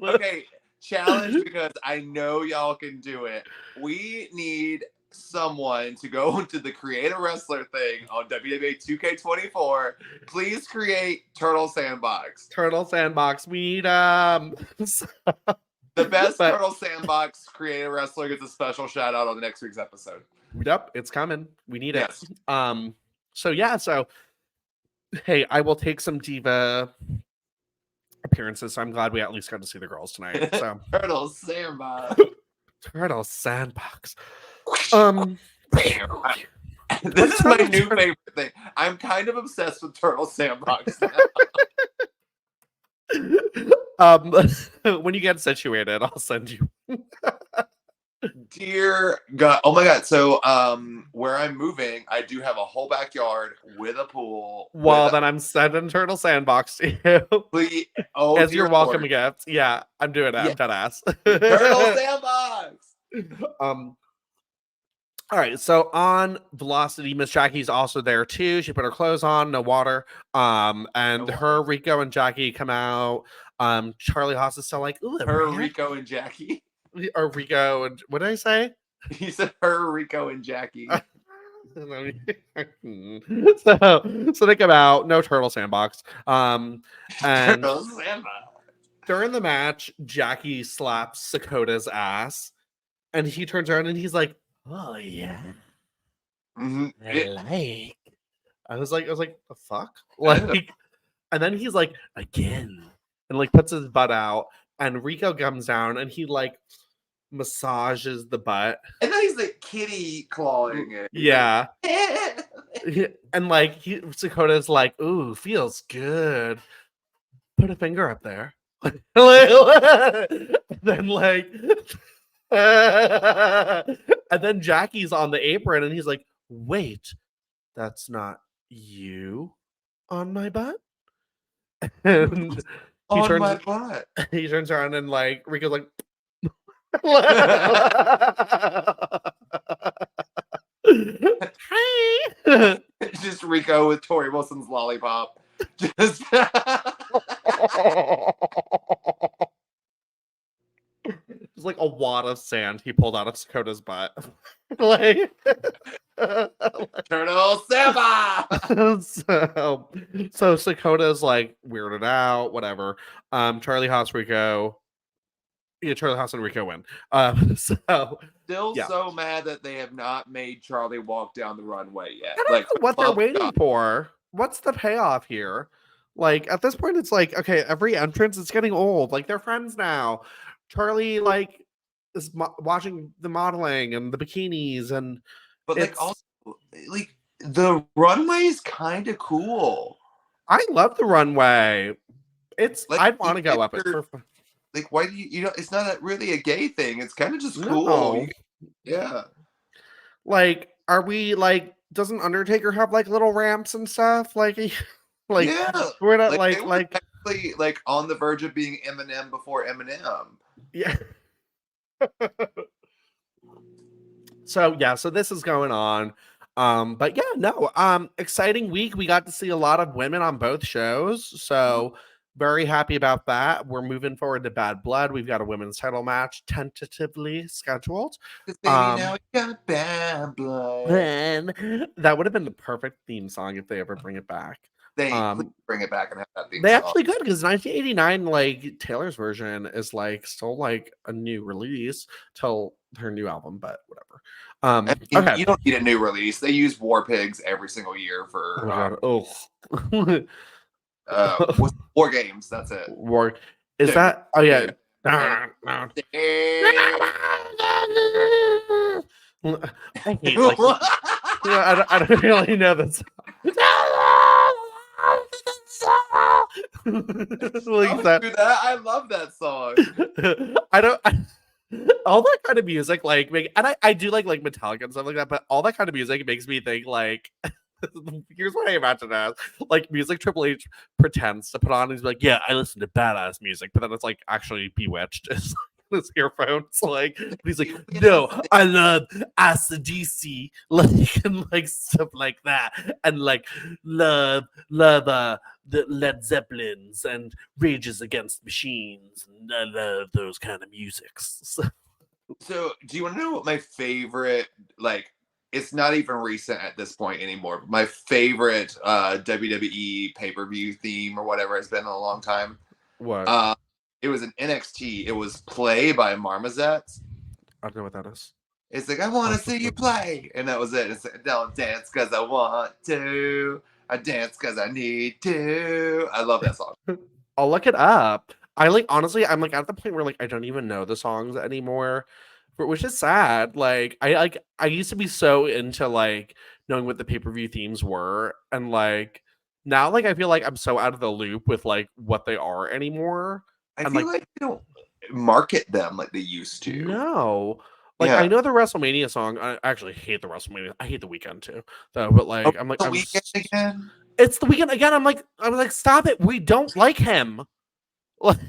Okay, challenge because I know y'all can do it. We need someone to go into the Create a Wrestler thing on WWE 2K24. Please create Turtle Sandbox. Turtle Sandbox. We need The best But- Turtle Sandbox Create a Wrestler gets a special shout out on the next week's episode. Yep, it's coming. We need Yes. it. So hey, I will take some diva appearances. So I'm glad we at least got to see the girls tonight. So Turtle Sandbox. Turtle Sandbox. This is my new favorite thing. I'm kind of obsessed with Turtle Sandbox now. When you get situated, I'll send you. Dear God. Oh my God. So where I'm moving, I do have a whole backyard with a pool. Well, then I'm sending Turtle Sandbox to you Please, as your dear welcome Lord. gift. Yeah, I'm doing it. Yeah. I'm dead ass. Turtle Sandbox. All right, so on Velocity, Miss Jackie's also there too. She put her clothes on, no water. And No her, water. Rico, and Jackie come out. Charlie Haas is still like, ooh, Her, man. Rico, and Jackie. Or Rico, and what did I say? He said her, Rico, and Jackie. so they come out, no Turtle Sandbox. And Turtle Sandbox. during the match, Jackie slaps Sakota's ass, and he turns around and he's like, "Oh yeah, Mhm. I was like, the fuck?" I know. Like, and then he's like, again, and like puts his butt out, and Rico comes down and he like massages the butt. And then he's like kitty clawing it. He's Yeah. like, And like Sakota's like, ooh, feels good. Put a finger up there. And then like and then Jackie's on the apron and he's like, wait, that's not you on my butt? And he on my turns butt. he turns around and like Rico's like hey. Just Rico with Torrie Wilson's lollipop. Just It's like a wad of sand he pulled out of Sakota's butt. Like Turtle Sandbox. so Sakota's like weirded out, whatever. Charlie Haas, Rico. Yeah, Charlie Haas and Rico win. So Still Yeah. so mad that they have not made Charlie walk down the runway yet. I don't Like know what they're love waiting God. for. What's the payoff here? Like at this point, it's like, okay, every entrance is getting old. Like they're friends now. Charlie like is watching the modeling and the bikinis, and But like it's- also like the runway's kind of cool. I love the runway. It's Like, I'd want to go up it you're- for Like why do you know it's not really a gay thing. It's kind of just cool. No. Yeah. Like, are we like? Doesn't Undertaker have like little ramps and stuff? Like, like yeah. we're not they were like technically like on the verge of being Eminem before Eminem. yeah. So this is going on. But yeah, no. Exciting week. We got to see a lot of women on both shows. So very happy about that. We're moving forward to Bad Blood. We've got a women's title match tentatively scheduled. 'Cause baby, now we got bad blood. That would have been the perfect theme song if they ever bring it back. They Um, please bring it back and have that theme They song. actually could, because 1989, like Taylor's version is like still like a new release till her new album, but whatever. And Okay. you don't need a new release. They use War Pigs every single year for Oh my God. War Games. That's it. War is Dude. that? Oh yeah. Yeah. I hate like I don't really know this. Like Don't do that. I love that song. I don't. All that kind of music, like, and I do like Metallica and stuff like that, but all that kind of music makes me think like. Here's what I imagine as like music Triple H pretends to put on. He's like, yeah, I listen to badass music, but then it's like actually Bewitched. It's like his earphones, like, but he's like, no, I love AC/DC, like, and like stuff like that, and like love the Led Zeppelins and Rages Against Machines, and I love those kind of musics. So, do you want to know what my favorite, like, it's not even recent at this point anymore, but my favorite WWE pay-per-view theme or whatever has been in a long time? What? It was an NXT. It was Play by Marmozet. I don't know what that is. It's like, I want to see you play. And that was it. It's like, don't dance because I want to. I dance because I need to. I love that song. I'll look it up. I like, honestly, I'm like at the point where like I don't even know the songs anymore, which is sad. Like I used to be so into like knowing what the pay-per-view themes were, and like now like I feel like I'm so out of the loop with like what they are anymore. I And feel like they don't market them like they used to. no. Like Yeah. I know the WrestleMania song. I actually hate the WrestleMania. I hate the weekend too, though. But like I'm like The Weeknd again? it's the weekend again. I'm like, stop it. We don't like him. Literally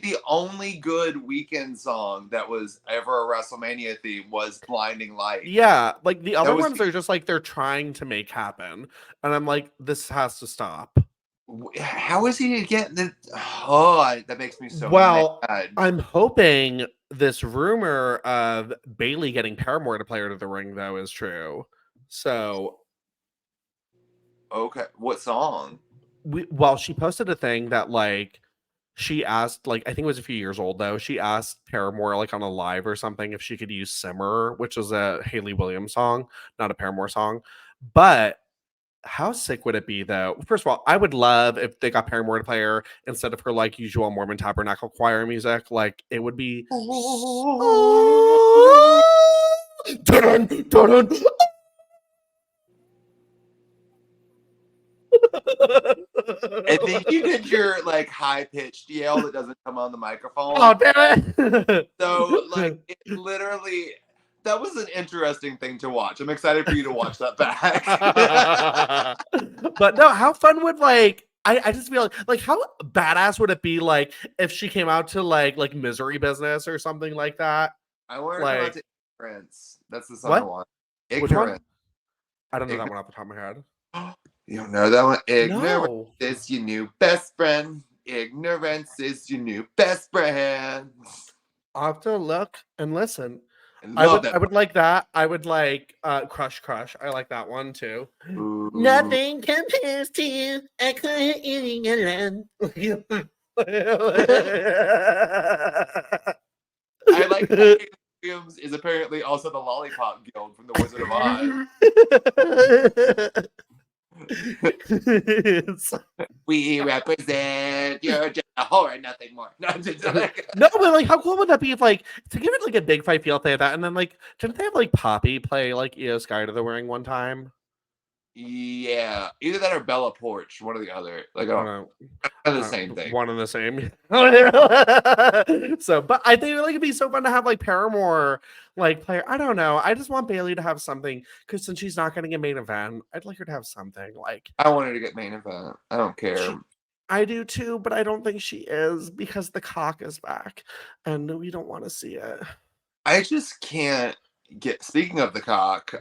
the only good Weeknd song that was ever a WrestleMania theme was Blinding Light. Yeah, like the other was ones are just like they're trying to make happen, and I'm like, this has to stop. How is he getting it? Oh, that makes me so mad. I'm hoping this rumor of Bailey getting Paramore to play her to the ring though is true. So, okay, what song? She posted a thing that like she asked, like I think it was a few years old though. She asked Paramore like on a live or something if she could use Simmer, which was a Hayley Williams song, not a Paramore song. But how sick would it be though? First of all, I would love if they got Paramore to play her instead of her like usual Mormon Tabernacle choir music. Like it would be. Dun, dun, dun. I think you did your like high pitched yell that doesn't come on the microphone. Oh damn it! So like it literally, that was an interesting thing to watch. I'm excited for you to watch that back. But no, how fun would like I just feel like how badass would it be like if she came out to like Misery Business or something like that? I want to Like, come out to Ignorance. That's the song what? I want. Which one? Ignorance. I don't know that one off the top of my head. You don't know that one? Ignorance No. is your new best friend. Ignorance is your new best friend. I'll have to look and listen. I would like that. I would like Crush. I like that one too. Ooh. Nothing compares to you. I couldn't eating alone. I like that Williams is apparently also the Lollipop Guild from the Wizard of Oz. We represent. You're just a whore, nothing more. No, but like, how cool would that be if like to give it like a big fight feel they had that, and then like didn't they have like Poppy play like Io Sky to the ring one time? Yeah, either that or Bella Porch, one or the other. Like, I don't know. The same thing. One and the same. So, but I think like it'd be so fun to have like Paramore like play. I don't know. I just want Bailey to have something because since she's not getting a main event, I'd like her to have something. Like I want her to get main event. I don't care. I do too, but I don't think she is because the cock is back, and we don't want to see it. I just can't get. Speaking of the cock,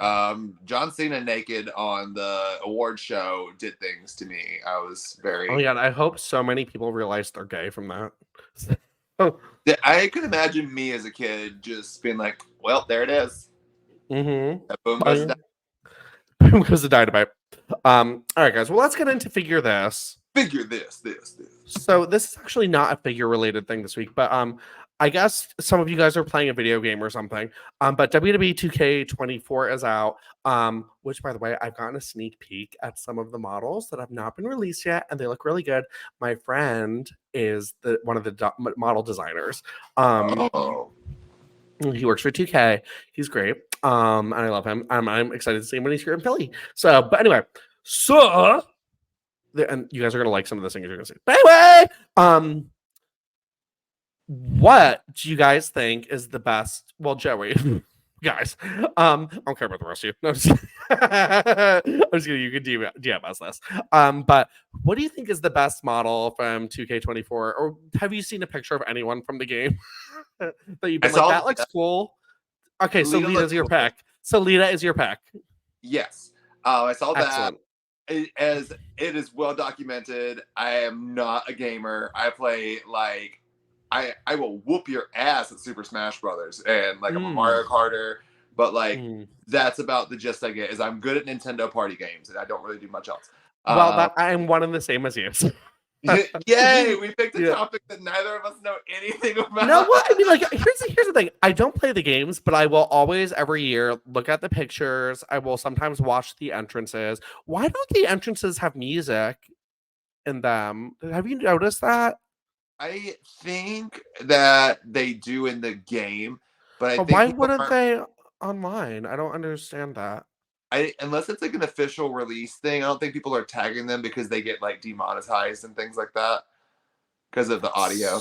John Cena naked on the award show did things to me. I was very. Oh yeah, I hope so many people realize they're gay from that. I could imagine me as a kid just being like, "Well, there it is." Mm-hmm. Boom goes the boom goes the dynamite. All right, guys. Well, let's get into figure this. Figure this. So this is actually not a figure related thing this week, but I guess some of you guys are playing a video game or something. But WWE 2K24 is out. Which by the way, I've gotten a sneak peek at some of the models that have not been released yet, and they look really good. My friend is one of the model designers. He works for 2K. He's great. And I love him. I'm excited to see him when he's here in Philly. So, but anyway, so and you guys are gonna like some of the things you're gonna say. But anyway, what do you guys think is the best? Well, Joey, guys, I don't care about the rest of you. No, I'm just, I'm just kidding. You can DM us this. But what do you think is the best model from 2K24? Or have you seen a picture of anyone from the game that you've been like, that looks cool? Okay, so Lita's your pick. So Lita is your pick. Yes. I saw Excellent. that. As it is well documented, I am not a gamer. I play like I will whoop your ass at Super Smash Brothers, and like I'm a Mario Karter, but like that's about the gist I get. Is I'm good at Nintendo party games, and I don't really do much else. Well, I'm one and the same as you. Yay! We picked a topic that neither of us know anything about. No, what I mean, like, here's the thing. I don't play the games, but I will always, every year, look at the pictures. I will sometimes watch the entrances. Why don't the entrances have music in them? Have you noticed that? I think that they do in the game, but I think why wouldn't they online? I don't understand that. Unless it's like an official release thing, I don't think people are tagging them because they get like demonetized and things like that because of the audio.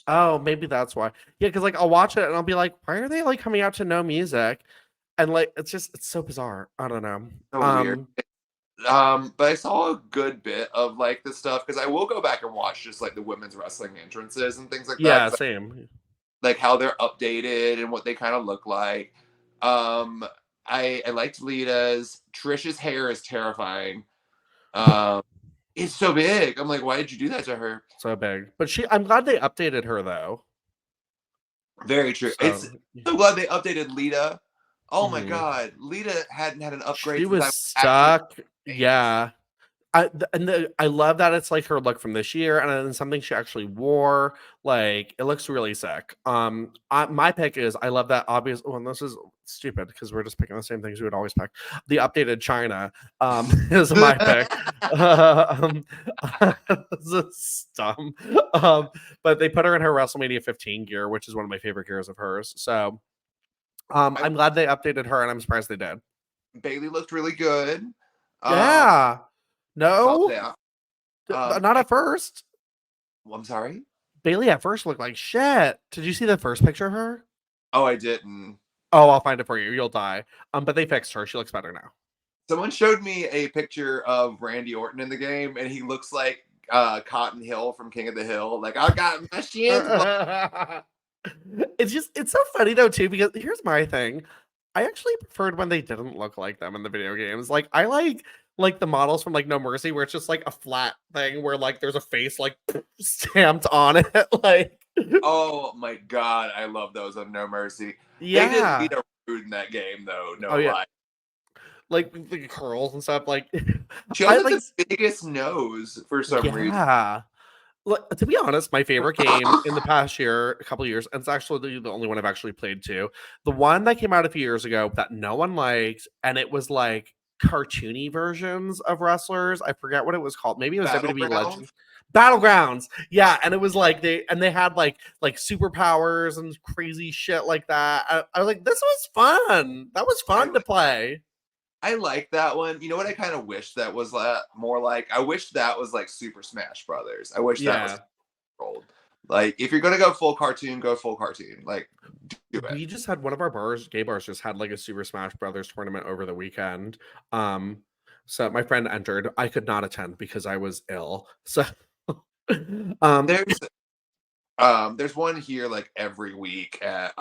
Oh, maybe that's why. Yeah, because like I'll watch it and I'll be like, why are they like coming out to no music? And like it's so bizarre. I don't know. So weird. But I saw a good bit of like the stuff because I will go back and watch just like the women's wrestling entrances and things like that. Yeah, same. Like how they're updated and what they kind of look like. I liked Lita's. Trish's hair is terrifying. It's so big. I'm like, why did you do that to her? So big. But I'm glad they updated her though. Very true. So glad they updated Lita. Oh my god, Lita hadn't had an upgrade. She was stuck. Yeah. I love that it's like her look from this year, and then something she actually wore. Like it looks really sick. My pick is I love that obvious. Oh, and this is stupid because we're just picking the same things we would always pick. The updated China is my pick. This is dumb. But they put her in her WrestleMania 15 gear, which is one of my favorite gears of hers. So I'm glad they updated her, and I'm surprised they did. Bailey looked really good. Yeah. No, not at first. Well, I'm sorry. Bailey at first looked like shit. Did you see the first picture of her? Oh, I didn't. Oh, I'll find it for you. You'll die. But they fixed her. She looks better now. Someone showed me a picture of Randy Orton in the game, and he looks like Cotton Hill from King of the Hill. Like I got my shit. It's so funny though too because here's my thing. I actually preferred when they didn't look like them in the video games. Like I like the models from like No Mercy where it's just like a flat thing where like there's a face like stamped on it. Like oh my god, I love those on No Mercy. Yeah, they didn't need a rude in that game though. No lie. Like the curls and stuff. Like she has like the biggest nose for some reason. Yeah. Like, to be honest, my favorite game in the past year, a couple of years, and it's actually the only one I've actually played too. The one that came out a few years ago that no one liked, and it was like cartoony versions of wrestlers. I forget what it was called. Maybe it was WWE Legends. Battlegrounds. Yeah, and it was like they had like superpowers and crazy shit like that. I was like, this was fun. That was fun to play. I like that one. You know what I kind of wish that was more like? I wish that was like Super Smash Brothers. I wish that was old. Like, if you're gonna go full cartoon, go full cartoon. Like, do it. We just had one of our gay bars, just had like a Super Smash Brothers tournament over the weekend. So my friend entered. I could not attend because I was ill. So, there's one here like every week at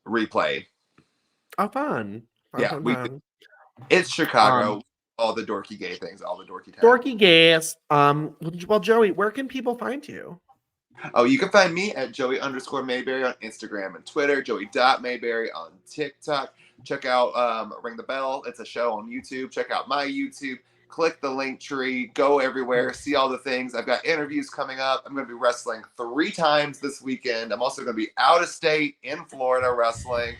Replay. Oh, fun! Fun. It's Chicago. All the dorky gay things, all the dorky tags. Dorky gays. Well, Joey, where can people find you? Oh, you can find me at Joey_Mayberry on Instagram and Twitter, Joey.Mayberry on TikTok. Check out Ring the Bell. It's a show on YouTube. Check out my YouTube. Click the link tree. Go everywhere. See all the things. I've got interviews coming up. I'm going to be wrestling 3 times this weekend. I'm also going to be out of state in Florida wrestling.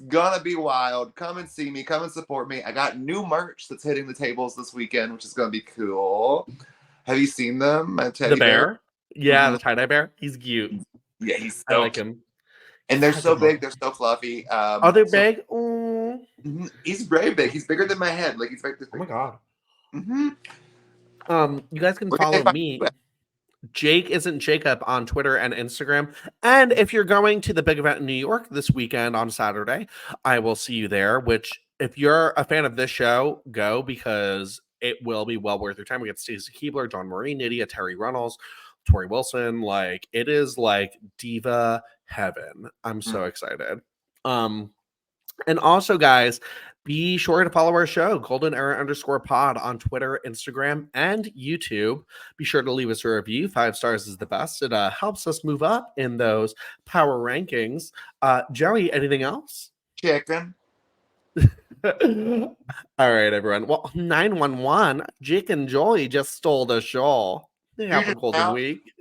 Gonna be wild. Come and see me. Come and support me. I got new merch that's hitting the tables this weekend, which is gonna be cool. Have you seen them? The bear? Yeah, the tie-dye bear. He's cute. Yeah, he's I like him. And they're so big. They're so fluffy. Are they big? Oh, he's very big. He's bigger than my head. Like he's like this big. Oh my god. You guys can Where can they follow find me. you at? Jake isn't Jacob on Twitter and Instagram. And if you're going to the big event in New York this weekend on Saturday, I will see you there. Which, if you're a fan of this show, go, because it will be well worth your time. We get Stacy Keibler, John Marie, Nydia, Terry Runnels, Torrie Wilson. Like, it is like diva heaven. I'm so excited. And also, guys, be sure to follow our show, Golden Era _pod on Twitter, Instagram, and YouTube. Be sure to leave us a review. 5 stars is the best. It helps us move up in those power rankings. Joey, anything else? Chicken. All right, everyone. Well, 911, Jake and Joey just stole the show. They have a golden week.